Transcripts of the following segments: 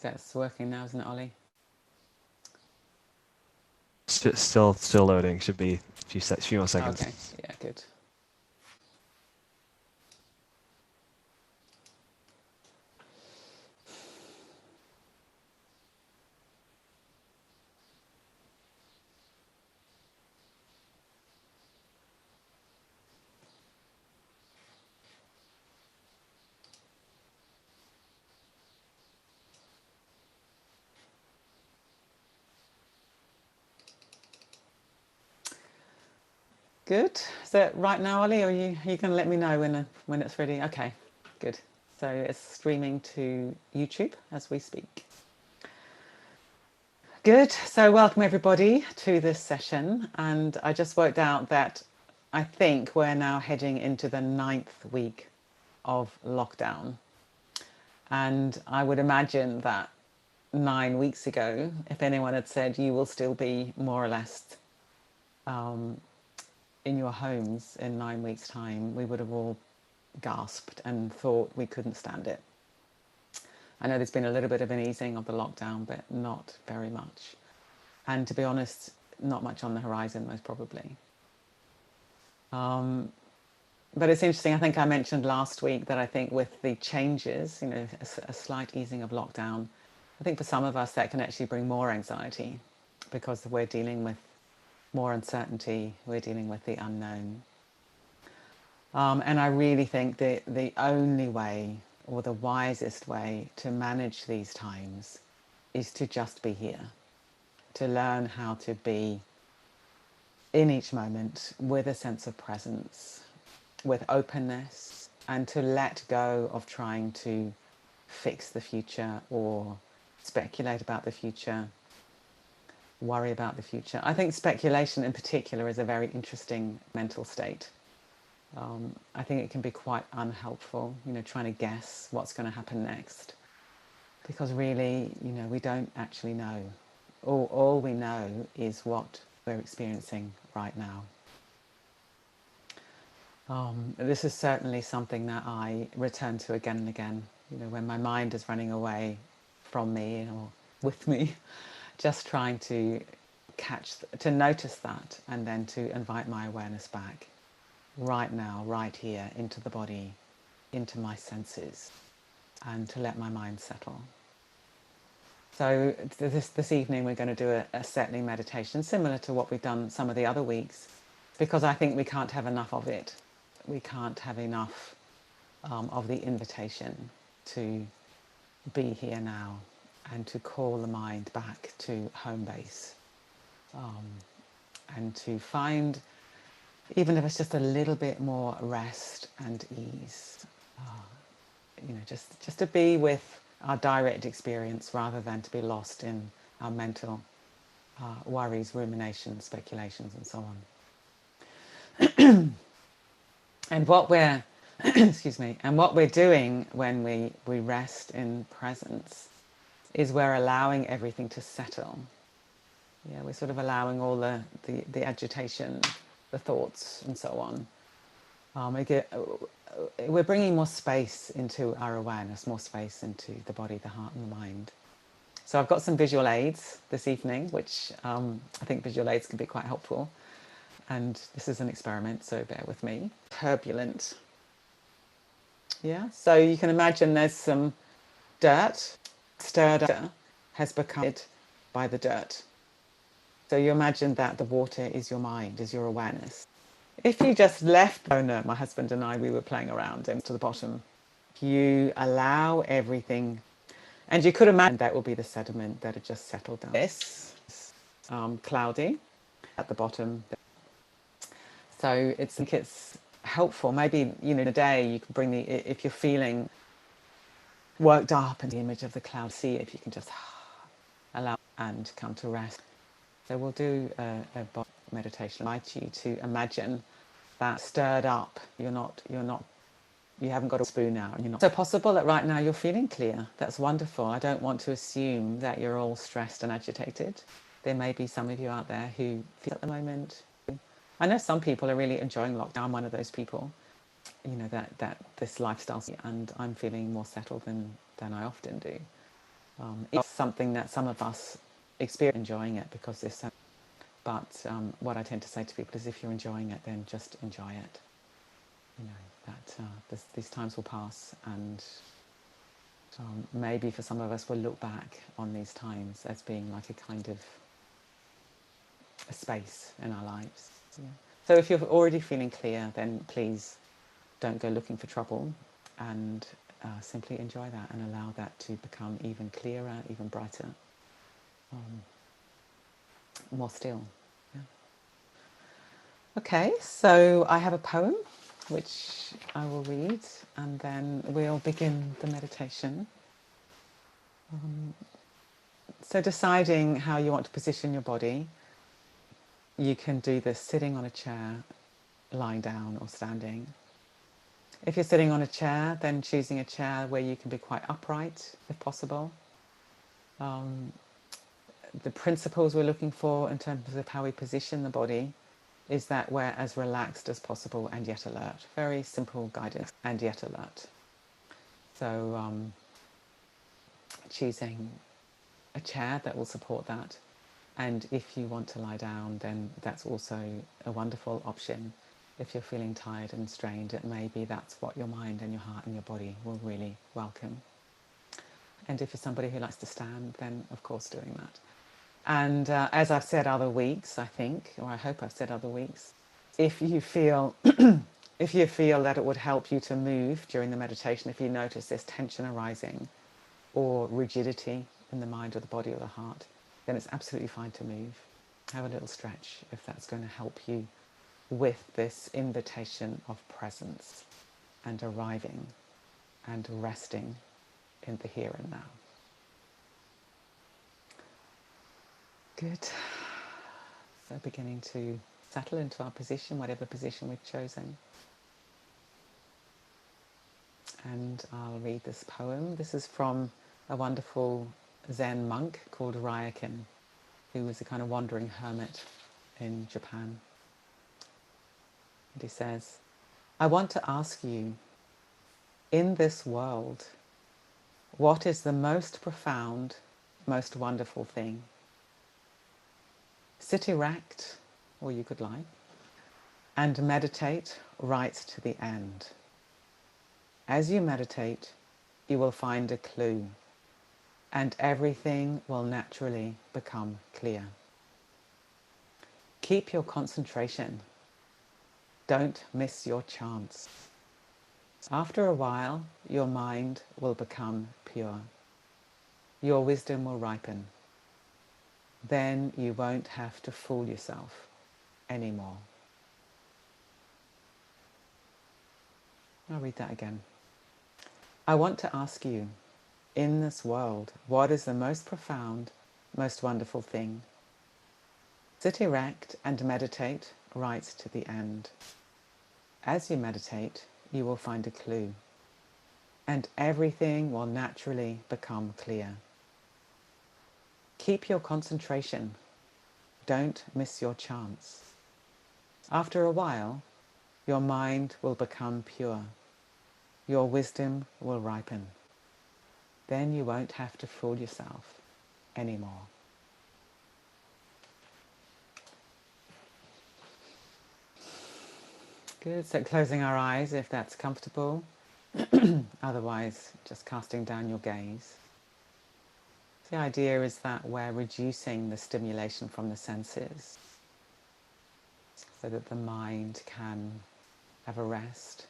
That's working now, isn't it, Ollie? Still loading. Should be a few more seconds. Okay, yeah, good. Good. Is it right now, Ollie, or are you going to let me know when it's ready? Okay, good. So it's streaming to YouTube as we speak. Good. So welcome everybody to this session, and I just worked out that I think we're now heading into the 9th week of lockdown, and I would imagine that 9 weeks ago, if anyone had said you will still be more or less in your homes in 9 weeks' time, we would have all gasped and thought we couldn't stand it. I know there's been a little bit of an easing of the lockdown, but not very much. And to be honest, not much on the horizon, most probably. But it's interesting, I think I mentioned last week that I think with the changes, a slight easing of lockdown, I think for some of us that can actually bring more anxiety because we're dealing with more uncertainty, we're dealing with the unknown. And I really think that the only way or the wisest way to manage these times is to just be here, to learn how to be in each moment with a sense of presence, with openness, and to let go of trying to fix the future or speculate about the future, worry about the future. I think speculation in particular is a very interesting mental state. I think it can be quite unhelpful, trying to guess what's going to happen next. Because really, we don't actually know. All we know is what we're experiencing right now. This is certainly something that I return to again and again, when my mind is running away from me or with me, just trying to notice that and then to invite my awareness back right now, right here, into the body, into my senses, and to let my mind settle. So this evening we're going to do a settling meditation similar to what we've done some of the other weeks, because I think we can't have enough of it. We can't have enough of the invitation to be here now and to call the mind back to home base, and to find, even if it's just a little bit more rest and ease, just to be with our direct experience rather than to be lost in our mental worries, ruminations, speculations, and so on. And what we're excuse me, and what we're doing when we rest in presence is we're allowing everything to settle. Yeah, we're sort of allowing all the agitation, the thoughts, and so on. We're bringing more space into our awareness, more space into the body, the heart, and the mind. So I've got some visual aids this evening, which I think visual aids can be quite helpful. And this is an experiment, so bear with me. Turbulent. Yeah, so you can imagine there's some dirt, stirred up, has become by the dirt. So you imagine that the water is your mind, is your awareness. If you just left owner, my husband and I, we were playing around and to the bottom, you allow everything, and you could imagine that will be the sediment that had just settled down. This cloudy at the bottom. So it's helpful. Maybe, in a day you can bring if you're feeling worked up and the image of the cloud, see if you can just allow and come to rest. So we'll do a body meditation. I invite you to imagine that stirred up. You haven't got a spoon now. You're not. So possible that right now you're feeling clear. That's wonderful. I don't want to assume that you're all stressed and agitated. There may be some of you out there who feel at the moment. I know some people are really enjoying lockdown. I'm one of those people, that this lifestyle, and I'm feeling more settled than I often do. It's something that some of us experience enjoying it because there's so. But what I tend to say to people is, if you're enjoying it, then just enjoy it. You know that these times will pass, and maybe for some of us, we'll look back on these times as being like a kind of a space in our lives. Yeah. So if you're already feeling clear, then please don't go looking for trouble, and simply enjoy that and allow that to become even clearer, even brighter, more still. Yeah. Okay, so I have a poem which I will read, and then we'll begin the meditation. So deciding how you want to position your body, you can do this sitting on a chair, lying down, or standing. If you're sitting on a chair, then choosing a chair where you can be quite upright, if possible. The principles we're looking for in terms of how we position the body is that we're as relaxed as possible and yet alert. Very simple guidance, and yet alert. So choosing a chair that will support that. And if you want to lie down, then that's also a wonderful option. If you're feeling tired and strained, it may be that's what your mind and your heart and your body will really welcome. And if you're somebody who likes to stand, then of course doing that. And as I've said other weeks, I think, or I hope I've said other weeks, if you feel if you feel that it would help you to move during the meditation, if you notice there's tension arising or rigidity in the mind or the body or the heart, then it's absolutely fine to move. Have a little stretch if that's going to help you with this invitation of presence and arriving and resting in the here and now. Good. So beginning to settle into our position, whatever position we've chosen. And I'll read this poem. This is from a wonderful Zen monk called Ryokan, who was a kind of wandering hermit in Japan. And he says, I want to ask you, in this world, what is the most profound, most wonderful thing? Sit erect, or you could lie, and meditate right to the end. As you meditate, you will find a clue, and everything will naturally become clear. Keep your concentration. Don't miss your chance. After a while, your mind will become pure. Your wisdom will ripen. Then you won't have to fool yourself anymore. I'll read that again. I want to ask you, in this world, what is the most profound, most wonderful thing? Sit erect and meditate right to the end. As you meditate, you will find a clue, and everything will naturally become clear. Keep your concentration. Don't miss your chance. After a while, your mind will become pure. Your wisdom will ripen. Then you won't have to fool yourself anymore. Good. So closing our eyes if that's comfortable. Otherwise, just casting down your gaze. The idea is that we're reducing the stimulation from the senses so that the mind can have a rest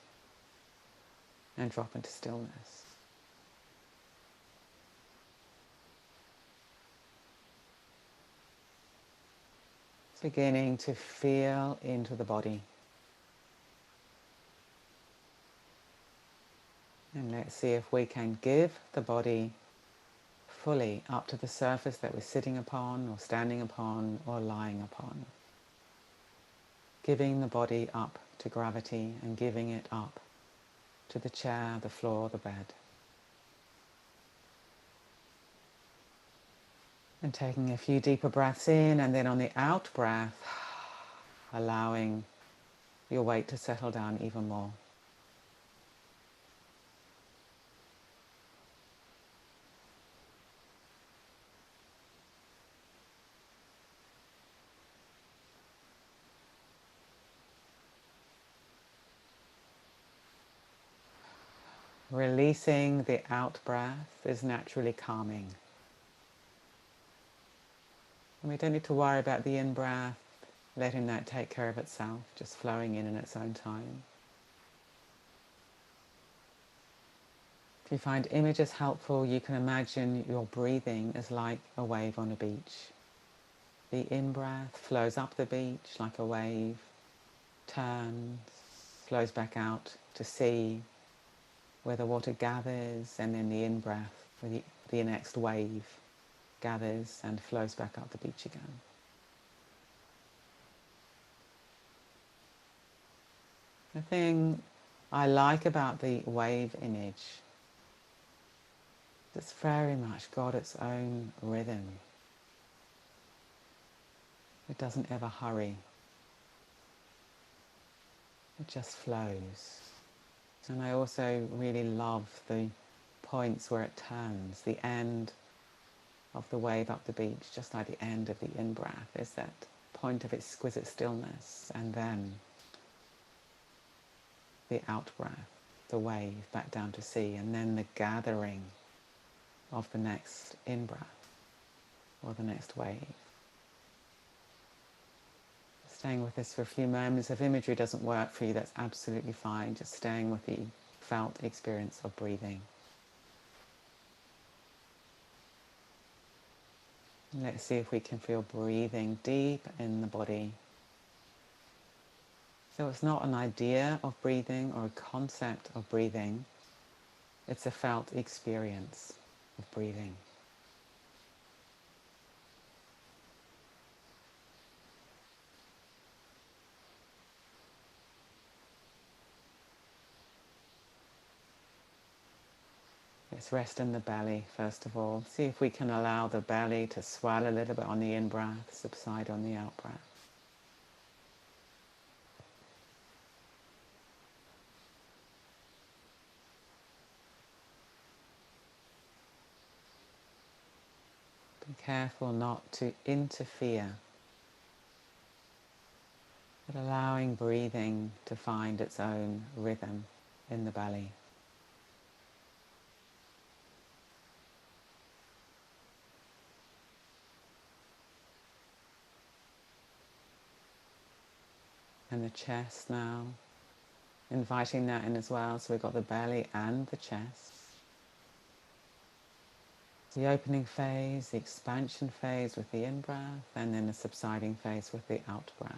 and drop into stillness. Beginning to feel into the body. And let's see if we can give the body fully up to the surface that we're sitting upon or standing upon or lying upon. Giving the body up to gravity and giving it up to the chair, the floor, the bed. And taking a few deeper breaths in, and then on the out breath, allowing your weight to settle down even more. Releasing the out breath is naturally calming. And we don't need to worry about the in breath, letting that take care of itself, just flowing in its own time. If you find images helpful, you can imagine your breathing as like a wave on a beach. The in-breath flows up the beach like a wave, turns, flows back out to sea, where the water gathers, and then the in-breath, with the next wave, gathers and flows back up the beach again. The thing I like about the wave image, it's very much got its own rhythm. It doesn't ever hurry. It just flows. And I also really love the points where it turns. The end of the wave up the beach, just like the end of the in-breath, is that point of exquisite stillness, and then the out-breath, the wave back down to sea, and then the gathering of the next in-breath or the next wave. Staying with this for a few moments. If imagery doesn't work for you, that's absolutely fine. Just staying with the felt experience of breathing. Let's see if we can feel breathing deep in the body. So it's not an idea of breathing or a concept of breathing. It's a felt experience of breathing. Let's rest in the belly first of all. See if we can allow the belly to swell a little bit on the in-breath, subside on the out-breath. Be careful not to interfere, but allowing breathing to find its own rhythm in the belly. And the chest now, inviting that in as well. So we've got the belly and the chest. The opening phase, the expansion phase with the in-breath, and then the subsiding phase with the out-breath.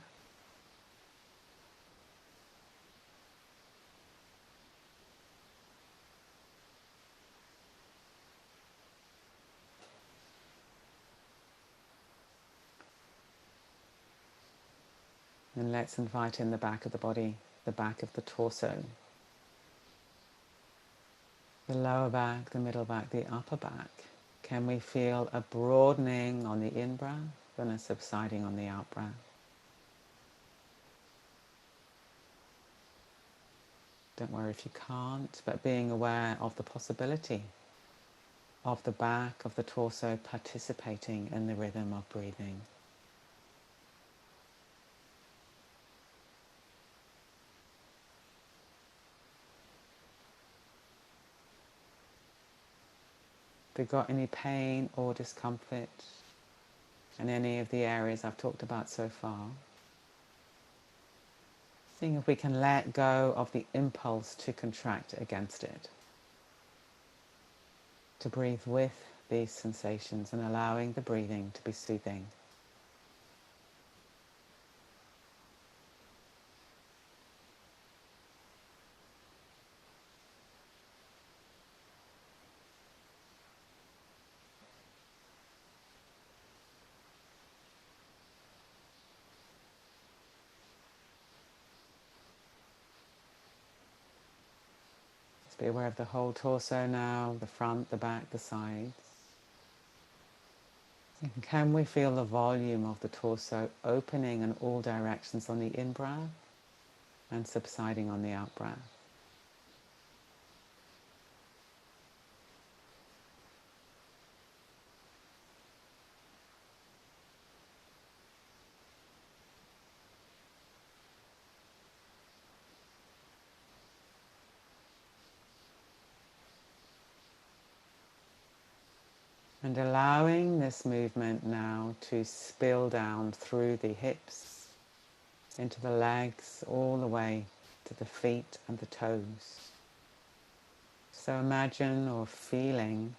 And let's invite in the back of the body, the back of the torso. The lower back, the middle back, the upper back. Can we feel a broadening on the in-breath and a subsiding on the out-breath? Don't worry if you can't, but being aware of the possibility of the back of the torso participating in the rhythm of breathing. If you've got any pain or discomfort in any of the areas I've talked about so far, seeing if we can let go of the impulse to contract against it, to breathe with these sensations and allowing the breathing to be soothing. Just be aware of the whole torso now, the front, the back, the sides. And can we feel the volume of the torso opening in all directions on the in-breath and subsiding on the out-breath? And allowing this movement now to spill down through the hips, into the legs, all the way to the feet and the toes. So imagine or feeling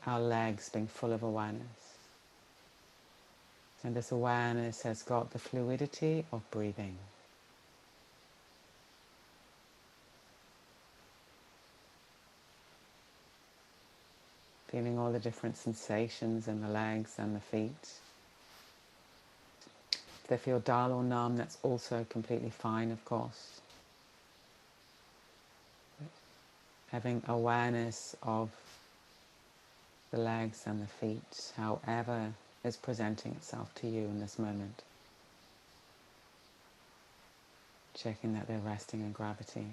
our legs being full of awareness. And this awareness has got the fluidity of breathing. Feeling all the different sensations in the legs and the feet. If they feel dull or numb, that's also completely fine, of course. Having awareness of the legs and the feet, however is presenting itself to you in this moment. Checking that they're resting in gravity.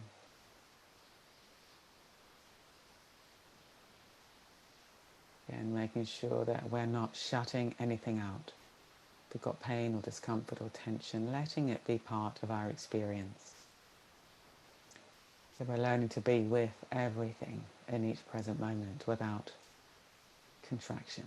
And making sure that we're not shutting anything out. If we've got pain or discomfort or tension, letting it be part of our experience. So we're learning to be with everything in each present moment without contraction.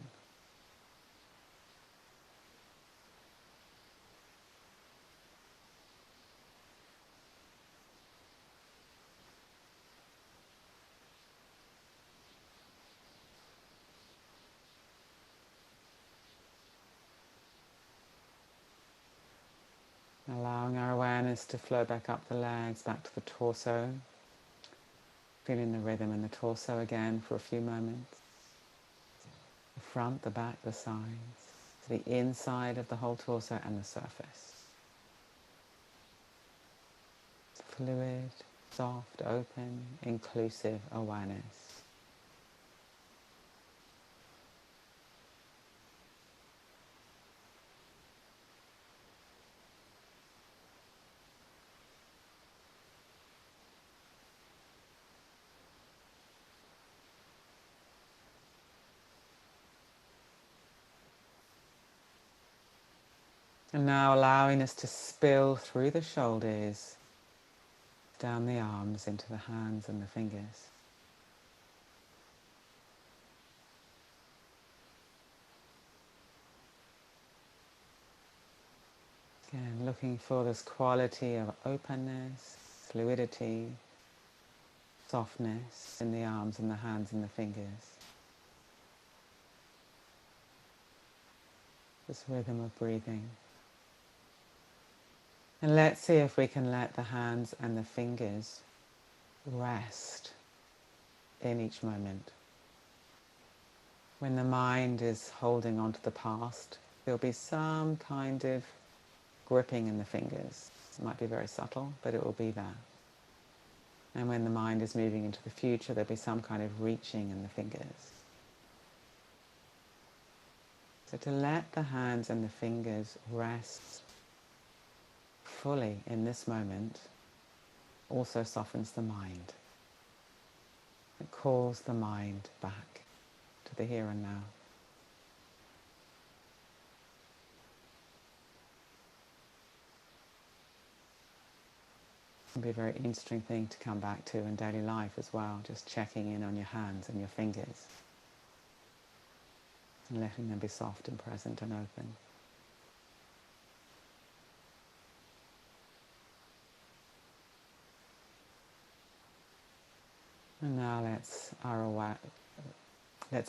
Allowing our awareness to flow back up the legs, back to the torso. Feeling the rhythm in the torso again for a few moments. The front, the back, the sides. To the inside of the whole torso and the surface. Fluid, soft, open, inclusive awareness. And now allowing us to spill through the shoulders, down the arms, into the hands and the fingers. Again, looking for this quality of openness, fluidity, softness in the arms and the hands and the fingers. This rhythm of breathing. And let's see if we can let the hands and the fingers rest in each moment. When the mind is holding on to the past, there'll be some kind of gripping in the fingers. It might be very subtle, but it will be there. And when the mind is moving into the future, there'll be some kind of reaching in the fingers. So to let the hands and the fingers rest fully in this moment also softens the mind. It calls the mind back to the here and now. It can be a very interesting thing to come back to in daily life as well, just checking in on your hands and your fingers and letting them be soft and present and open. And now let's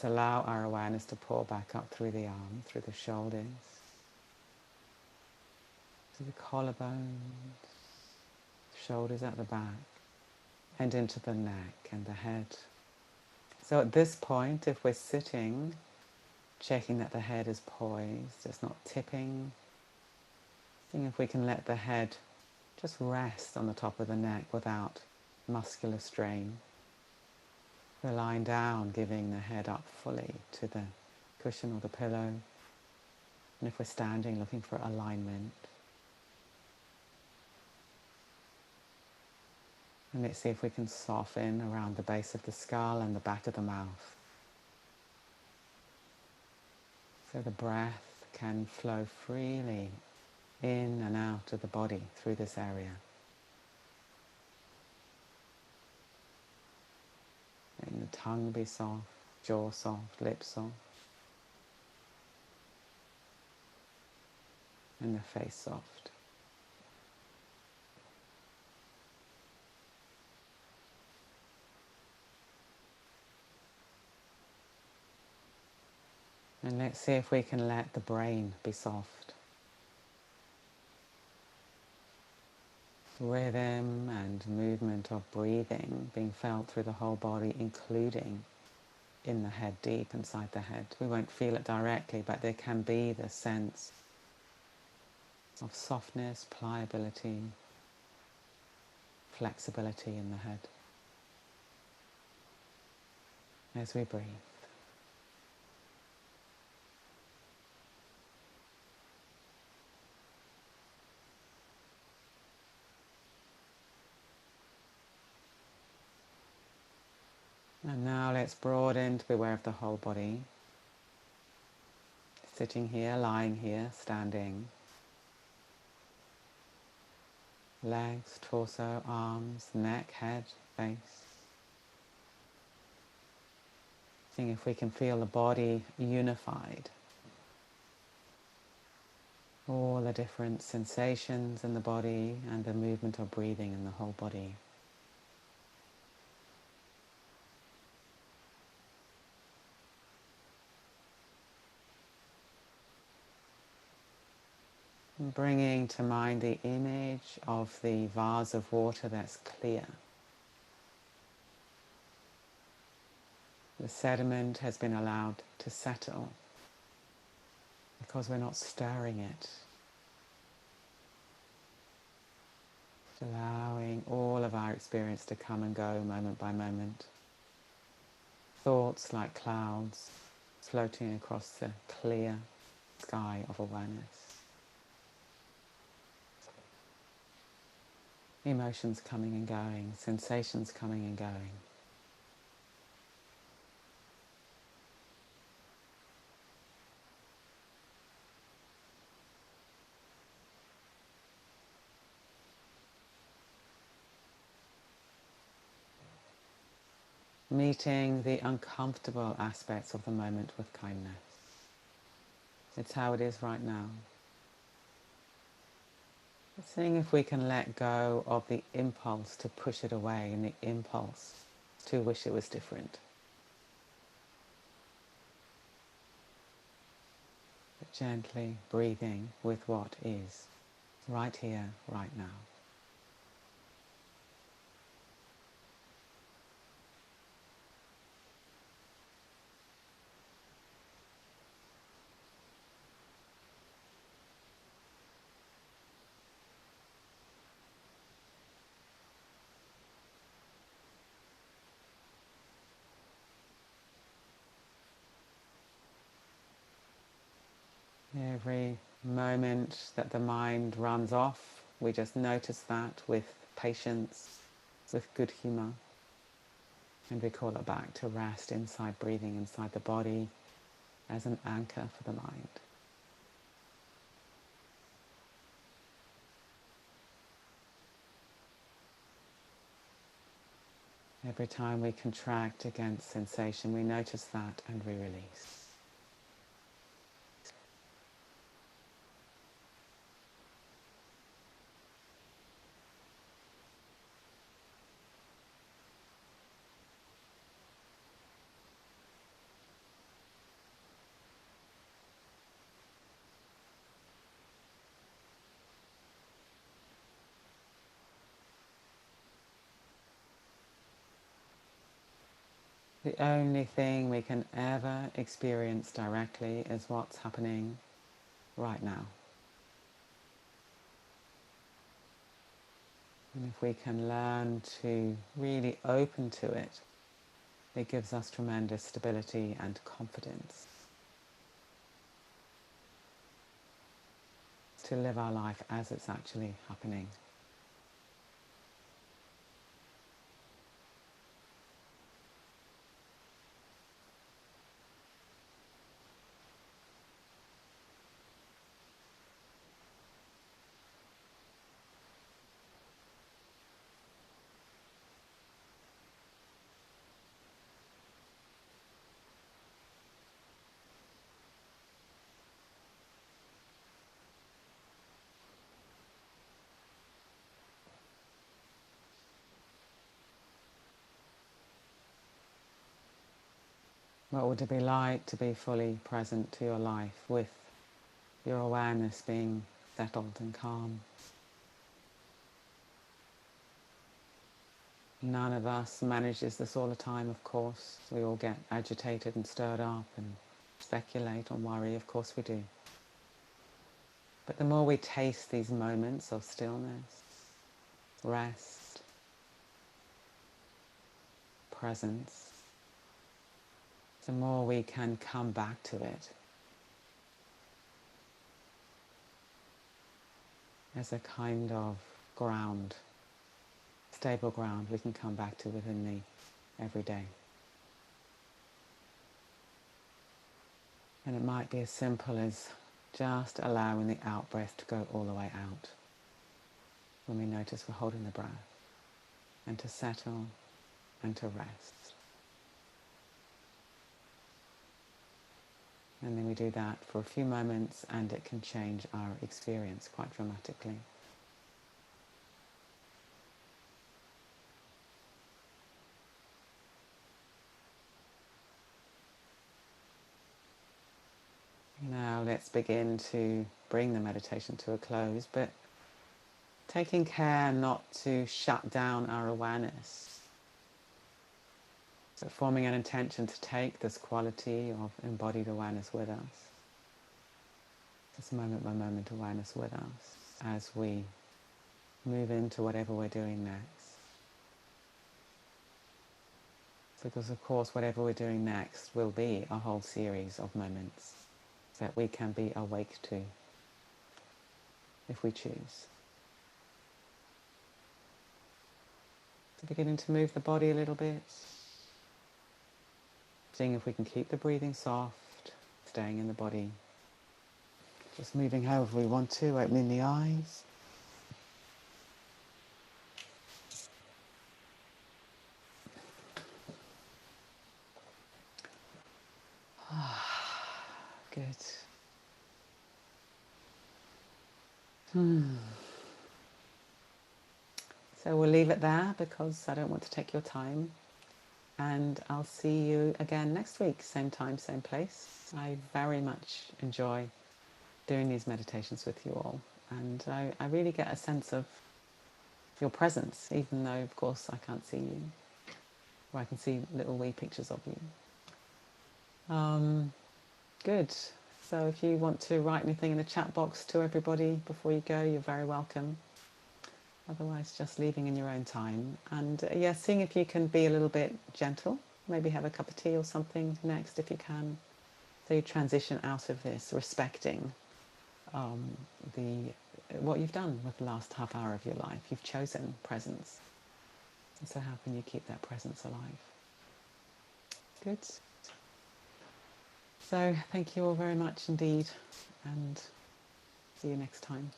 allow our awareness to pour back up through the arms, through the shoulders, to the collarbones, shoulders at the back, and into the neck and the head. So at this point, if we're sitting, checking that the head is poised, it's not tipping, seeing if we can let the head just rest on the top of the neck without muscular strain. We're lying down, giving the head up fully to the cushion or the pillow. And if we're standing, looking for alignment. And let's see if we can soften around the base of the skull and the back of the mouth. So the breath can flow freely in and out of the body through this area. Letting the tongue be soft, jaw soft, lips soft. and the face soft. And let's see if we can let the brain be soft. Rhythm and movement of breathing being felt through the whole body, including in the head, deep inside the head. We won't feel it directly, but there can be the sense of softness, pliability, flexibility in the head as we breathe. And now let's broaden to be aware of the whole body. Sitting here, lying here, standing. Legs, torso, arms, neck, head, face. Seeing if we can feel the body unified. All the different sensations in the body and the movement of breathing in the whole body. Bringing to mind the image of the vase of water that's clear. The sediment has been allowed to settle because we're not stirring it. Allowing all of our experience to come and go moment by moment. Thoughts like clouds floating across the clear sky of awareness. Emotions coming and going, sensations coming and going. Meeting the uncomfortable aspects of the moment with kindness. It's how it is right now. Seeing if we can let go of the impulse to push it away and the impulse to wish it was different. But gently breathing with what is, right here, right now. Every moment that the mind runs off, we just notice that with patience, with good humor, and we call it back to rest inside breathing, inside the body, as an anchor for the mind. Every time we contract against sensation, we notice that and we release. The only thing we can ever experience directly is what's happening right now. And if we can learn to really open to it, it gives us tremendous stability and confidence to live our life as it's actually happening. What would it be like to be fully present to your life with your awareness being settled and calm? None of us manages this all the time, of course. We all get agitated and stirred up and speculate and worry, of course we do. But the more we taste these moments of stillness, rest, presence, the more we can come back to it as a kind of ground, stable ground we can come back to within the everyday. And it might be as simple as just allowing the out-breath to go all the way out when we notice we're holding the breath, and to settle and to rest. And then we do that for a few moments and it can change our experience quite dramatically. Now let's begin to bring the meditation to a close, but taking care not to shut down our awareness, but forming an intention to take this quality of embodied awareness with us, this moment by moment awareness with us as we move into whatever we're doing next. Because of course whatever we're doing next will be a whole series of moments that we can be awake to if we choose. So beginning to move the body a little bit, seeing if we can keep the breathing soft, staying in the body, just moving however we want to, opening the eyes. Good. So we'll leave it there because I don't want to take your time. And I'll see you again next week, same time, same place. I very much enjoy doing these meditations with you all. And I really get a sense of your presence, even though, of course, I can't see you. Or I can see little wee pictures of you. Good. So if you want to write anything in the chat box to everybody before you go, you're very welcome. Otherwise, just leaving in your own time. And yeah, seeing if you can be a little bit gentle. Maybe have a cup of tea or something next if you can. So you transition out of this, respecting what you've done with the last half hour of your life. You've chosen presence. And so how can you keep that presence alive? Good. So thank you all very much indeed, and see you next time.